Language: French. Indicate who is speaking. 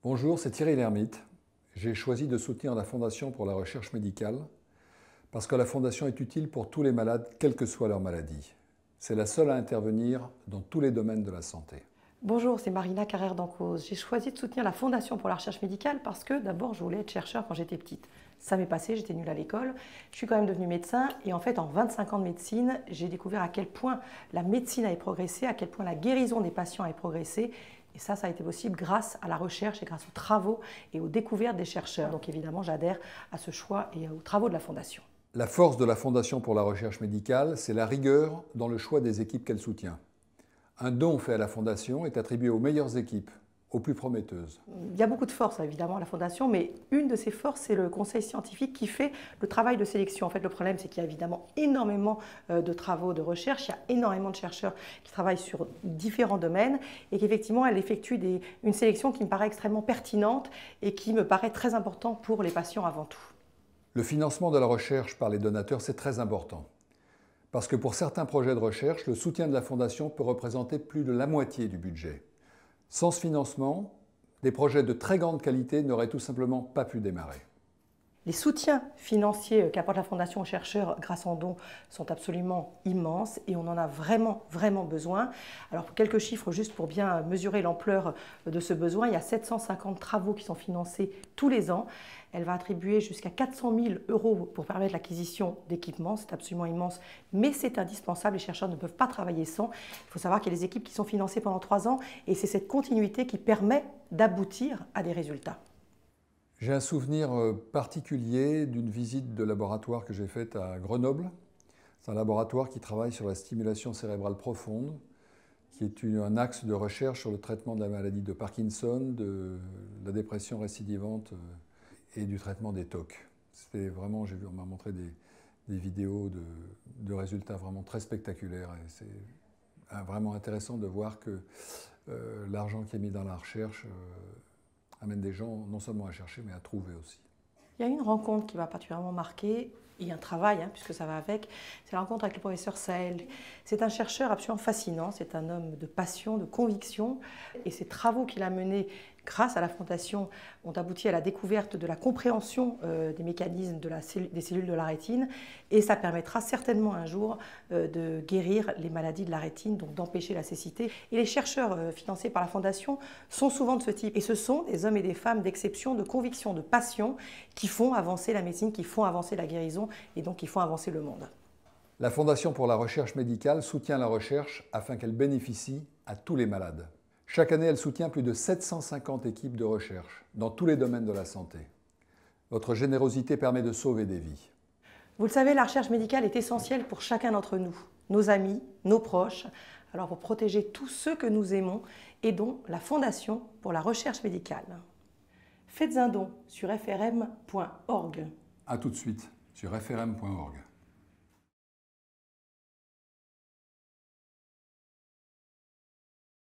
Speaker 1: Bonjour, c'est Thierry Lhermitte. J'ai choisi de soutenir la Fondation pour la recherche médicale parce que la Fondation est utile pour tous les malades, quelle que soit leur maladie. C'est la seule à intervenir dans tous les domaines de la santé.
Speaker 2: Bonjour, c'est Marina Carrère d'Encause. J'ai choisi de soutenir la Fondation pour la recherche médicale parce que d'abord je voulais être chercheur quand j'étais petite. Ça m'est passé, j'étais nulle à l'école. Je suis quand même devenue médecin et en fait en 25 ans de médecine, j'ai découvert à quel point la médecine avait progressé, à quel point la guérison des patients avait progressé. Et ça a été possible grâce à la recherche et grâce aux travaux et aux découvertes des chercheurs. Donc évidemment, j'adhère à ce choix et aux travaux de la Fondation.
Speaker 1: La force de la Fondation pour la recherche médicale, c'est la rigueur dans le choix des équipes qu'elle soutient. Un don fait à la Fondation est attribué aux meilleures équipes, aux plus prometteuses.
Speaker 2: Il y a beaucoup de force évidemment à la Fondation, mais une de ces forces, c'est le conseil scientifique qui fait le travail de sélection. En fait, le problème, c'est qu'il y a évidemment énormément de travaux de recherche, il y a énormément de chercheurs qui travaillent sur différents domaines et qu'effectivement, elle effectue une sélection qui me paraît extrêmement pertinente et qui me paraît très importante pour les patients avant tout.
Speaker 1: Le financement de la recherche par les donateurs, c'est très important. Parce que pour certains projets de recherche, le soutien de la Fondation peut représenter plus de la moitié du budget. Sans ce financement, des projets de très grande qualité n'auraient tout simplement pas pu démarrer.
Speaker 2: Les soutiens financiers qu'apporte la Fondation aux chercheurs grâce en dons sont absolument immenses et on en a vraiment besoin. Alors quelques chiffres juste pour bien mesurer l'ampleur de ce besoin. Il y a 750 travaux qui sont financés tous les ans. Elle va attribuer jusqu'à 400 000 € pour permettre l'acquisition d'équipements. C'est absolument immense, mais c'est indispensable. Les chercheurs ne peuvent pas travailler sans. Il faut savoir qu'il y a des équipes qui sont financées pendant 3 ans et c'est cette continuité qui permet d'aboutir à des résultats.
Speaker 1: J'ai un souvenir particulier d'une visite de laboratoire que j'ai faite à Grenoble. C'est un laboratoire qui travaille sur la stimulation cérébrale profonde, qui est un axe de recherche sur le traitement de la maladie de Parkinson, de la dépression récidivante et du traitement des TOC. C'était vraiment, on m'a montré des vidéos de résultats vraiment très spectaculaires. Et c'est vraiment intéressant de voir que l'argent qui est mis dans la recherche amène des gens non seulement à chercher, mais à trouver aussi.
Speaker 2: Il y a une rencontre qui m'a particulièrement marquée, et un travail, puisque ça va avec, c'est la rencontre avec le professeur Sahel. C'est un chercheur absolument fascinant, c'est un homme de passion, de conviction, et ces travaux qu'il a menés grâce à la Fondation ont abouti à la découverte de la compréhension des mécanismes des cellules de la rétine, et ça permettra certainement un jour de guérir les maladies de la rétine, donc d'empêcher la cécité. Et les chercheurs financés par la Fondation sont souvent de ce type, et ce sont des hommes et des femmes d'exception, de conviction, de passion, qui font avancer la médecine, qui font avancer la guérison, et donc qui font avancer le monde.
Speaker 1: La Fondation pour la recherche médicale soutient la recherche afin qu'elle bénéficie à tous les malades. Chaque année, elle soutient plus de 750 équipes de recherche dans tous les domaines de la santé. Votre générosité permet de sauver des vies.
Speaker 2: Vous le savez, la recherche médicale est essentielle pour chacun d'entre nous, nos amis, nos proches. Alors pour protéger tous ceux que nous aimons, aidons la Fondation pour la recherche médicale. Faites un don sur frm.org.
Speaker 1: A tout de suite sur frm.org.